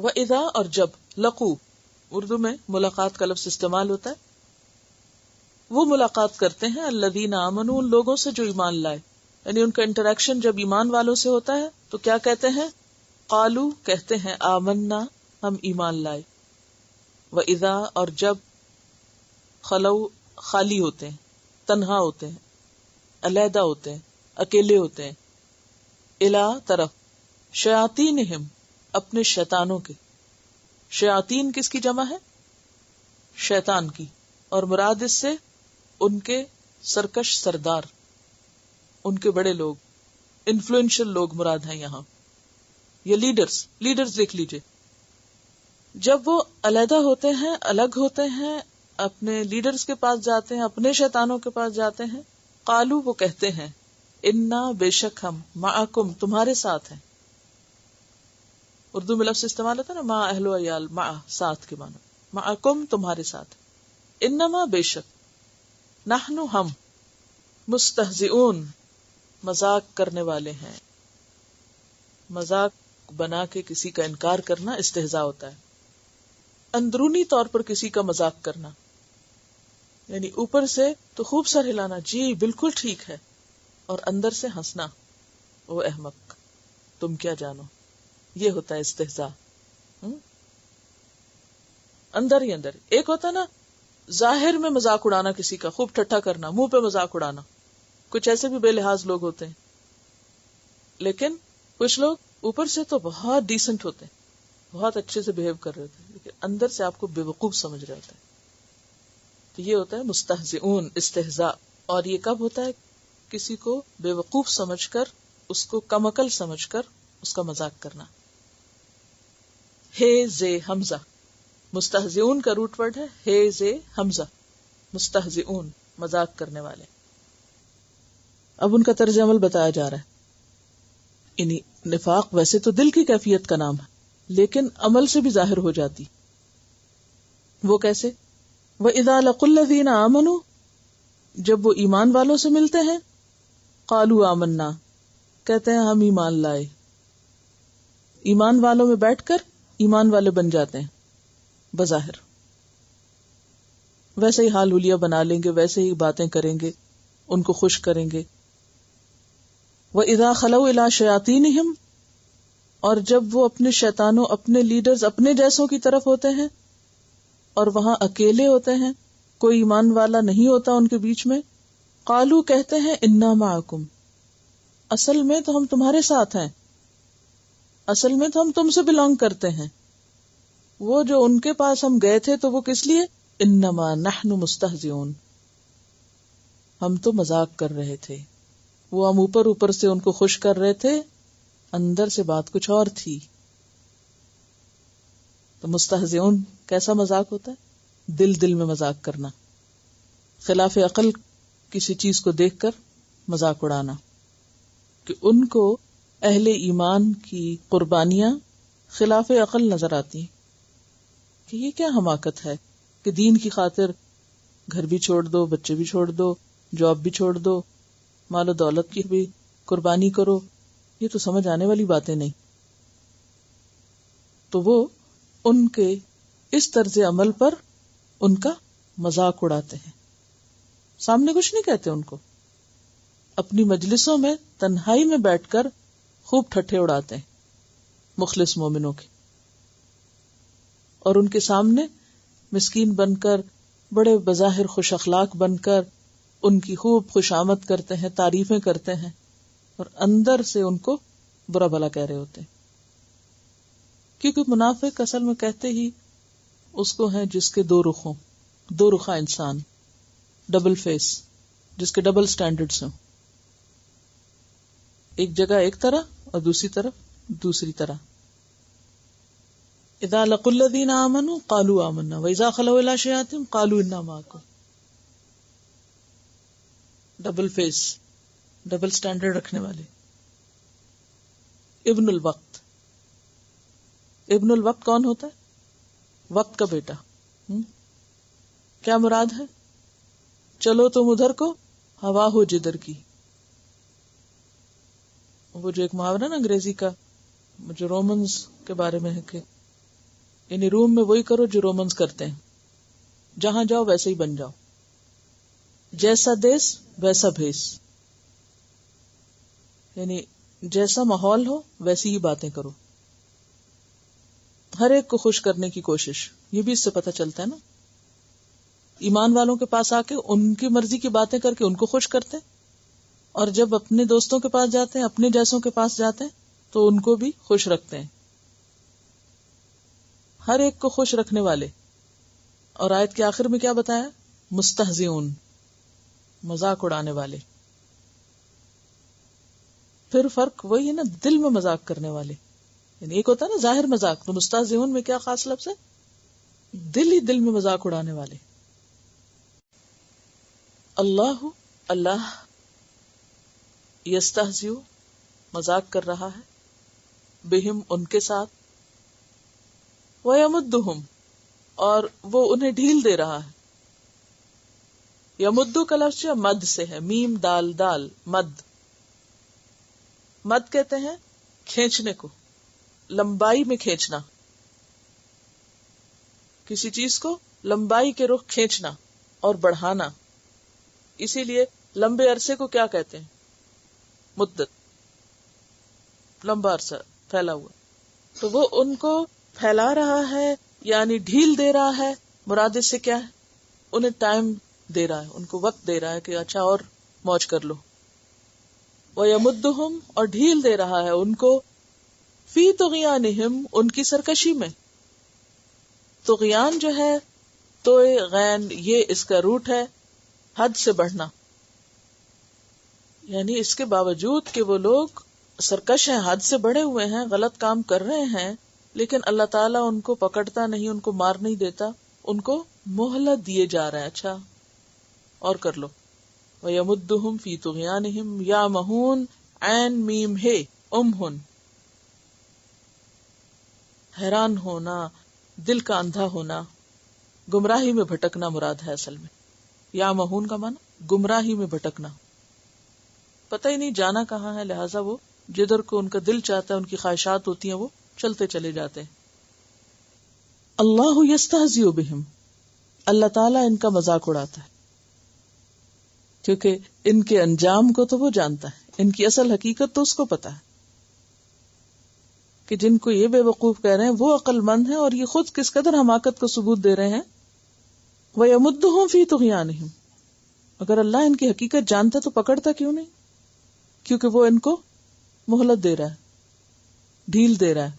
وَإِذَا اور جب لقو اردو میں ملاقات کا لفظ استعمال ہوتا ہے، وہ ملاقات کرتے ہیں الذین آمنوا ان لوگوں سے جو ایمان لائے، یعنی ان کا انٹریکشن جب ایمان والوں سے ہوتا ہے تو کیا کہتے ہیں؟ قالو کہتے ہیں آمنا ہم ایمان لائے، وَإِذَا اور جب خلو خالی ہوتے ہیں، تنہا ہوتے ہیں، علیحدہ ہوتے ہیں، اکیلے ہوتے ہیں، الا طرف شیاطینہم اپنے شیطانوں کے. شیاطین کس کی جمع ہے؟ شیطان کی، اور مراد اس سے ان کے سرکش سردار، ان کے بڑے لوگ، انفلوئنشل لوگ مراد ہیں یہاں، یہ لیڈرز دیکھ لیجئے. جب وہ علیحدہ ہوتے ہیں، الگ ہوتے ہیں، اپنے لیڈرز کے پاس جاتے ہیں، اپنے شیطانوں کے پاس جاتے ہیں، قالو وہ کہتے ہیں انا بے شک ہم معکم تمہارے ساتھ ہیں. اردو میں لفظ استعمال ہوتا ہے نا، ما اہل و عیال، مع ساتھ کے معنی، معکم تمہارے ساتھ، انما بے شک، نحن ہم، مستہزئون مذاق کرنے والے ہیں. مذاق بنا کے کسی کا انکار کرنا استہزاء ہوتا ہے، اندرونی طور پر کسی کا مذاق کرنا، یعنی اوپر سے تو خوب سر ہلانا جی بالکل ٹھیک ہے، اور اندر سے ہنسنا، وہ احمق تم کیا جانو، یہ ہوتا ہے استہزاء. اندر ہی اندر ایک ہوتا ہے نا ظاہر میں مذاق اڑانا، کسی کا خوب ٹھٹھا کرنا، منہ پہ مذاق اڑانا، کچھ ایسے بھی بے لحاظ لوگ ہوتے ہیں، لیکن کچھ لوگ اوپر سے تو بہت ڈیسنٹ ہوتے ہیں، بہت اچھے سے بہیو کر رہے ہوتے ہیں، لیکن اندر سے آپ کو بے وقوف سمجھ رہے ہوتے ہیں. تو یہ ہوتا ہے مستہزئون، استہزاء. اور یہ کب ہوتا ہے؟ کسی کو بے وقوف سمجھ کر، اس کو کم عقل سمجھ کر اس کا مذاق کرنا. ہے زے حمزہ، مستہزئون کا روٹ ورڈ ہے ہے زے حمزہ، مستہزئون مذاق کرنے والے. اب ان کا طرز عمل بتایا جا رہا ہے. یعنی نفاق ویسے تو دل کی کیفیت کا نام ہے، لیکن عمل سے بھی ظاہر ہو جاتی. وہ کیسے؟ وَإِذَا لَقُوا الَّذِينَ آمَنُوا جب وہ ایمان والوں سے ملتے ہیں، قالوا آمنا کہتے ہیں ہم ایمان لائے. ایمان والوں میں بیٹھ کر ایمان والے بن جاتے ہیں بظاہر، ویسے ہی حال حلیہ بنا لیں گے، ویسے ہی باتیں کریں گے، ان کو خوش کریں گے. وَإِذَا خَلَوْا إِلَىٰ شَيَاطِينِهِمْ اور جب وہ اپنے شیطانوں، اپنے لیڈرز، اپنے جیسوں کی طرف ہوتے ہیں اور وہاں اکیلے ہوتے ہیں، کوئی ایمان والا نہیں ہوتا ان کے بیچ میں، قالو کہتے ہیں انا معکم اصل میں تو ہم تمہارے ساتھ ہیں، اصل میں تو ہم تم سے بلونگ کرتے ہیں. وہ جو ان کے پاس ہم گئے تھے تو وہ کس لیے؟ انما نحن مستہزئون ہم تو مذاق کر رہے تھے. وہ ہم اوپر اوپر سے ان کو خوش کر رہے تھے، اندر سے بات کچھ اور تھی. تو مستہزئون کیسا مذاق ہوتا ہے؟ دل دل میں مذاق کرنا، خلاف عقل کسی چیز کو دیکھ کر مذاق اڑانا. کہ ان کو اہل ایمان کی قربانیاں خلاف عقل نظر آتی کہ یہ کیا حماقت ہے کہ دین کی خاطر گھر بھی چھوڑ دو، بچے بھی چھوڑ دو، جاب بھی چھوڑ دو، مال و دولت کی بھی قربانی کرو، یہ تو سمجھ آنے والی باتیں نہیں. تو وہ ان کے اس طرز عمل پر ان کا مذاق اڑاتے ہیں، سامنے کچھ نہیں کہتے، ان کو اپنی مجلسوں میں تنہائی میں بیٹھ کر خوب ٹھٹھے اڑاتے ہیں مخلص مومنوں کے، اور ان کے سامنے مسکین بن کر، بڑے بظاہر خوش اخلاق بن کر ان کی خوب خوش آمد کرتے ہیں، تعریفیں کرتے ہیں، اور اندر سے ان کو برا بھلا کہہ رہے ہوتے ہیں. کیونکہ منافق اصل میں کہتے ہی اس کو ہیں جس کے دو رخ ہوں، دو رخا انسان، ڈبل فیس، جس کے ڈبل سٹینڈرڈز ہوں، ایک جگہ ایک طرح اور دوسری طرف دوسری طرح. اذا لقوا الذین آمنوا قالوا آمنا واذا خلوا الی شیاطینہم قالوا انا معکم. ڈبل فیس، ڈبل سٹینڈرڈ رکھنے والے. ابن الوقت، ابن الوقت کون ہوتا ہے؟ وقت کا بیٹا. کیا مراد ہے؟ چلو تم ادھر کو، ہوا ہو جدھر کی. وہ جو ایک محاورہ نا انگریزی کا جو رومنز کے بارے میں ہے کہ یعنی روم میں وہی کرو جو رومنز کرتے ہیں، جہاں جاؤ ویسے ہی بن جاؤ، جیسا دیس ویسا بھیس، یعنی جیسا ماحول ہو ویسی ہی باتیں کرو، ہر ایک کو خوش کرنے کی کوشش. یہ بھی اس سے پتہ چلتا ہے نا، ایمان والوں کے پاس آ کے ان کی مرضی کی باتیں کر کے ان کو خوش کرتے ہیں، اور جب اپنے دوستوں کے پاس جاتے ہیں، اپنے جیسوں کے پاس جاتے ہیں تو ان کو بھی خوش رکھتے ہیں، ہر ایک کو خوش رکھنے والے. اور آیت کے آخر میں کیا بتایا؟ مستہزئون، مذاق اڑانے والے. پھر فرق وہی ہے نا، دل میں مذاق کرنے والے. یعنی ایک ہوتا ہے نا ظاہر مذاق، تو مستہزئون میں کیا خاص لفظ ہے؟ دل ہی دل میں مذاق اڑانے والے. اللہ یستہزئ، مذاق کر رہا ہے، بہم، ان کے ساتھ، ویمدہم، اور وہ انہیں ڈھیل دے رہا ہے. یمدو کا لفظ مد سے ہے، میم دال دال، مد. مد کہتے ہیں کھینچنے کو، لمبائی میں کھینچنا، کسی چیز کو لمبائی کے رخ کھینچنا اور بڑھانا. اسی لیے لمبے عرصے کو کیا کہتے ہیں؟ مدت، لمبا عرصہ پھیلا ہوا. تو وہ ان کو پھیلا رہا ہے، یعنی ڈھیل دے رہا ہے. مراد اس سے کیا ہے؟ انہیں ٹائم دے رہا ہے، ان کو وقت دے رہا ہے کہ اچھا اور موج کر لو. وَيَمُدُّهُمْ، اور ڈھیل دے رہا ہے ان کو، فی طغیانہم، ان کی سرکشی میں. طغیان جو ہے تو غین، یہ اس کا روٹ ہے، حد سے بڑھنا. یعنی اس کے باوجود کہ وہ لوگ سرکش ہیں، حد سے بڑھے ہوئے ہیں، غلط کام کر رہے ہیں، لیکن اللہ تعالیٰ ان کو پکڑتا نہیں، ان کو مار نہیں دیتا، ان کو مہلت دیے جا رہا ہے، اچھا اور کر لو. وَيَمُدُّهُمْ فِي طُغْيَانِهِمْ يَعْمَهُونَ، عین میم ہے، امہن، حیران ہونا، دل کا اندھا ہونا، گمراہی میں بھٹکنا مراد ہے اصل میں. یا مہون کا معنی گمراہی میں بھٹکنا، پتہ ہی نہیں جانا کہاں ہے، لہٰذا وہ جدھر کو ان کا دل چاہتا ہے، ان کی خواہشات ہوتی ہیں، وہ چلتے چلے جاتے ہیں. اللہ یستہزئ بہم، اللہ تعالیٰ ان کا مذاق اڑاتا ہے، کیونکہ ان کے انجام کو تو وہ جانتا ہے، ان کی اصل حقیقت تو اس کو پتا ہے کہ جن کو یہ بے وقوف کہہ رہے ہیں وہ عقل مند ہیں، اور یہ خود کس قدر حماقت کو ثبوت دے رہے ہیں. وَيَمُدُّهُمْ فِي طُغْيَانِهِمْ، اگر اللہ ان کی حقیقت جانتا تو پکڑتا کیوں نہیں؟ کیونکہ وہ ان کو مہلت دے رہا ہے، ڈھیل دے رہا ہے،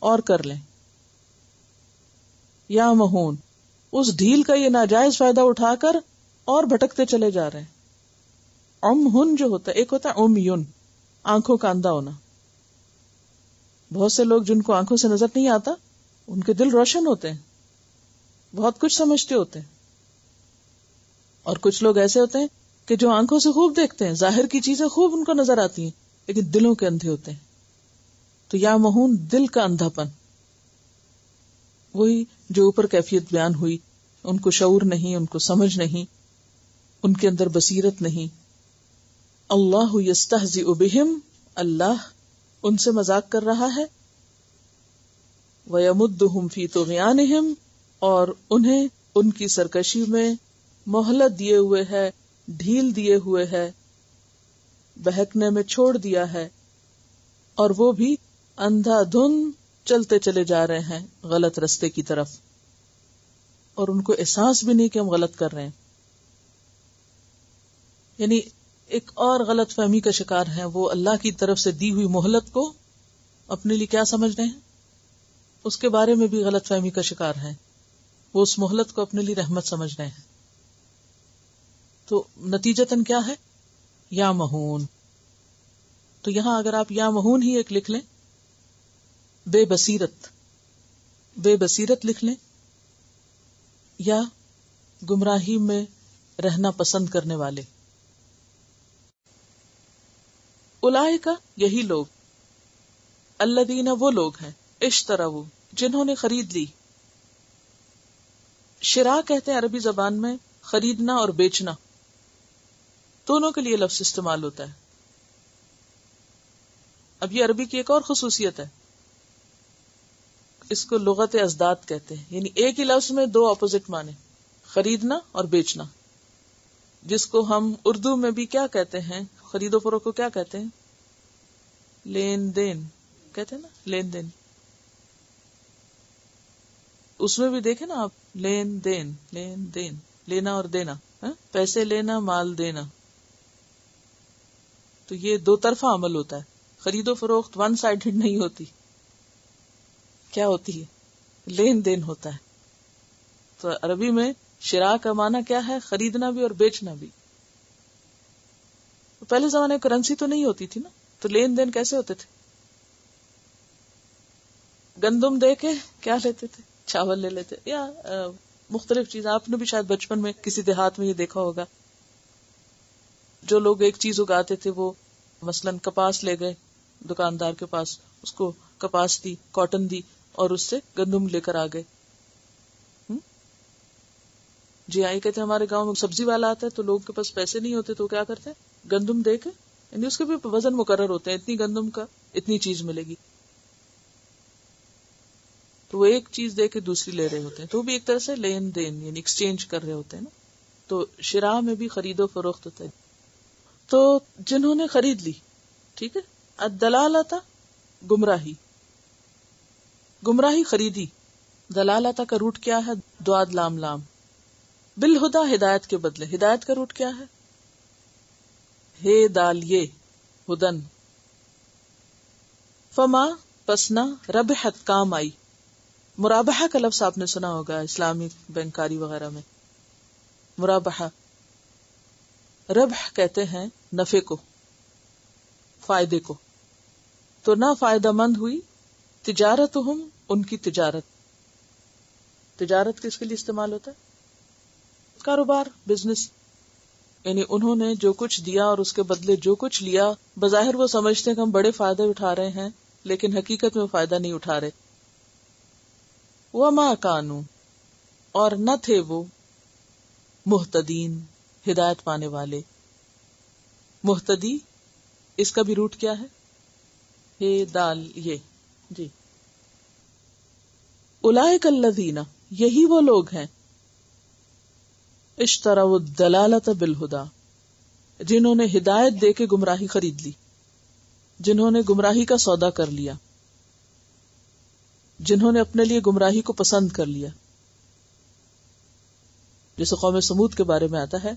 اور کر لیں. یا مہون، اس ڈھیل کا یہ ناجائز فائدہ اٹھا کر اور بھٹکتے چلے جا رہے ہیں. عمہن جو ہوتا ہے، ایک ہوتا ہے عمیون، آنکھوں کا اندھا ہونا. بہت سے لوگ جن کو آنکھوں سے نظر نہیں آتا، ان کے دل روشن ہوتے ہیں، بہت کچھ سمجھتے ہوتے ہیں. اور کچھ لوگ ایسے ہوتے ہیں کہ جو آنکھوں سے خوب دیکھتے ہیں، ظاہر کی چیزیں خوب ان کو نظر آتی ہیں، لیکن دلوں کے اندھے ہوتے ہیں. تو یا مہون، دل کا اندھا پن، وہی جو اوپر کیفیت بیان ہوئی. ان کو شعور نہیں، ان کو سمجھ نہیں، ان کے اندر بصیرت نہیں. اللہ یستہزئ بہم، اللہ ان سے مذاق کر رہا ہے. وَيَمُدُّهُمْ فِي طُغْيَانِهِمْ، اور انہیں ان کی سرکشی میں مہلت دیے ہوئے ہے، ڈھیل دیے ہوئے ہے، بہکنے میں چھوڑ دیا ہے، اور وہ بھی اندھا دھند چلتے چلے جا رہے ہیں غلط رستے کی طرف، اور ان کو احساس بھی نہیں کہ ہم غلط کر رہے ہیں. یعنی ایک اور غلط فہمی کا شکار ہیں، وہ اللہ کی طرف سے دی ہوئی مہلت کو اپنے لیے کیا سمجھ رہے ہیں، اس کے بارے میں بھی غلط فہمی کا شکار ہیں. وہ اس مہلت کو اپنے لیے رحمت سمجھ رہے ہیں. تو نتیجتاً کیا ہے؟ یا مہون. تو یہاں اگر آپ یا مہون ہی ایک لکھ لیں، بے بصیرت، بے بصیرت لکھ لیں، یا گمراہی میں رہنا پسند کرنے والے. اولئک، یہی لوگ، الذین، وہ لوگ ہیں، اشتروا، جنہوں نے خرید لی. شراء کہتے ہیں عربی زبان میں خریدنا اور بیچنا، دونوں کے لیے لفظ استعمال ہوتا ہے. اب یہ عربی کی ایک اور خصوصیت ہے، اس کو لغت ازداد کہتے ہیں، یعنی ایک ہی لفظ میں دو اپوزٹ معنی، خریدنا اور بیچنا، جس کو ہم اردو میں بھی کیا کہتے ہیں، خرید و فروخت کو کیا کہتے ہیں؟ لین دین کہتے ہیں نا، لین دین. اس میں بھی دیکھیں نا آپ، لین دین، لین دین، لینا اور دینا، پیسے لینا، مال دینا. تو یہ دو طرفہ عمل ہوتا ہے. خرید و فروخت ون سائیڈڈ نہیں ہوتی. کیا ہوتی ہے؟ لین دین ہوتا ہے. تو عربی میں شراء کا معنی کیا ہے؟ خریدنا بھی اور بیچنا بھی. پہلے زمانے میں کرنسی تو نہیں ہوتی تھی نا، تو لین دین کیسے ہوتے تھے؟ گندم دے کے کیا لیتے تھے؟ چاول لے لیتے، یا مختلف چیز. آپ نے بھی شاید بچپن میں کسی دیہات میں یہ دیکھا ہوگا، جو لوگ ایک چیز اگاتے تھے، وہ مثلاً کپاس لے گئے دکاندار کے پاس، اس کو کپاس دی، کاٹن دی، اور اس سے گندم لے کر آ گئے. جی آئی کہتے ہیں ہمارے گاؤں میں سبزی والا آتا ہے تو لوگوں کے پاس پیسے نہیں ہوتے تو کیا کرتے ہیں؟ گندم دے کے، یعنی اس کے بھی وزن مقرر ہوتے ہیں، اتنی گندم کا اتنی چیز ملے گی، تو وہ ایک چیز دے کے دوسری لے رہے ہوتے ہیں. تو وہ بھی ایک طرح سے لین دین، یعنی ایکسچینج کر رہے ہوتے ہیں نا. تو شراء میں بھی خرید و فروخت ہوتا ہے. تو جنہوں نے خرید لی، ٹھیک ہے، الدلالۃ گمراہی، گمراہی خریدی. دلالۃ کا روٹ کیا ہے؟ دواد لام لام. بالہدا ہدایت کے بدلے، ہدایت کا روٹ کیا ہے؟ ہے دال یہ، ہدن. فما پسنا ربحت کام آئی. مرابحہ کا لفظ آپ نے سنا ہوگا اسلامی بینکاری وغیرہ میں. مرابحہ، ربح کہتے ہیں نفع کو، فائدے کو. تو نہ فائدہ مند ہوئی تجارتہم، ان کی تجارت. تجارت کس کے لیے استعمال ہوتا ہے؟ کاروبار، بزنس. یعنی انہوں نے جو کچھ دیا اور اس کے بدلے جو کچھ لیا، بظاہر وہ سمجھتے ہیں کہ ہم بڑے فائدے اٹھا رہے ہیں، لیکن حقیقت میں فائدہ نہیں اٹھا رہے. وما کانوا، اور نہ تھے وہ، مہتدین، ہدایت پانے والے. مہتدی، اس کا بھی روٹ کیا ہے؟ ہے دال یہ. جی، اولئک الذین، یہی وہ لوگ ہیں، اشتروا الضلالۃ بالہدی، جنہوں نے ہدایت دے کے گمراہی خرید لی، جنہوں نے گمراہی کا سودا کر لیا، جنہوں نے اپنے لیے گمراہی کو پسند کر لیا. جیسے قوم سمود کے بارے میں آتا ہے،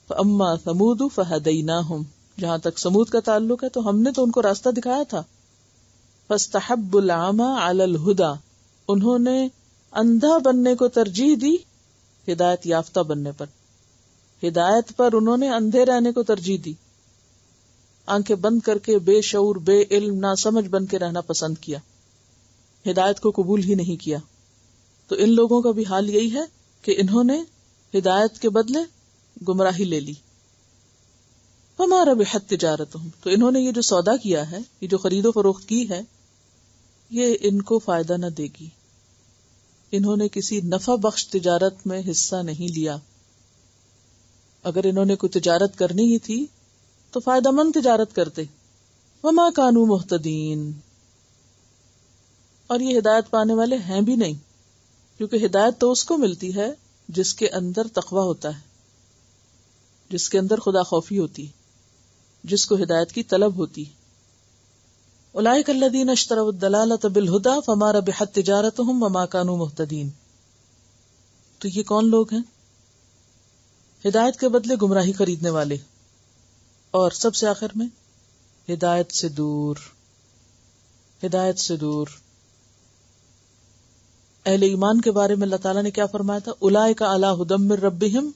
فَأَمَّا ثَمُودُ فَهَدَيْنَاهُمْ، جہاں تک سمود کا تعلق ہے تو ہم نے تو ان کو راستہ دکھایا تھا. فَاسْتَحَبُّوا الْعَمَى عَلَى الْهُدَى، انہوں نے اندھا بننے کو ترجیح دی ہدایت یافتہ بننے پر. ہدایت پر انہوں نے اندھے رہنے کو ترجیح دی، آنکھیں بند کر کے بے شعور، بے علم، ناسمجھ بن کے رہنا پسند کیا، ہدایت کو قبول ہی نہیں کیا. تو ان لوگوں کا بھی حال یہی ہے کہ انہوں نے ہدایت کے بدلے گمراہی لے لی. فما ربحت تجارتہم، تو انہوں نے یہ جو سودا کیا ہے، یہ جو خرید و فروخت کی ہے، یہ ان کو فائدہ نہ دے گی. انہوں نے کسی نفع بخش تجارت میں حصہ نہیں لیا. اگر انہوں نے کوئی تجارت کرنی ہی تھی تو فائدہ مند تجارت کرتے. وما کانوا مہتدین، اور یہ ہدایت پانے والے ہیں بھی نہیں، کیونکہ ہدایت تو اس کو ملتی ہے جس کے اندر تقویٰ ہوتا ہے، جس کے اندر خدا خوفی ہوتی، جس کو ہدایت کی طلب ہوتی. اولئک الذین اشتروا الضلالۃ بالہدی فما ربحت تجارتہم وما کانوا مہتدین. تو یہ کون لوگ ہیں؟ ہدایت کے بدلے گمراہی خریدنے والے، اور سب سے آخر میں ہدایت سے دور. ہدایت سے دور. اہل ایمان کے بارے میں اللہ تعالیٰ نے کیا فرمایا تھا؟ اولئک علی ھدی من ربہم،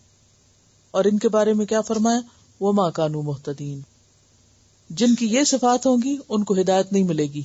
اور ان کے بارے میں کیا فرمایا؟ وما کانوا مہتدین. جن کی یہ صفات ہوں گی ان کو ہدایت نہیں ملے گی.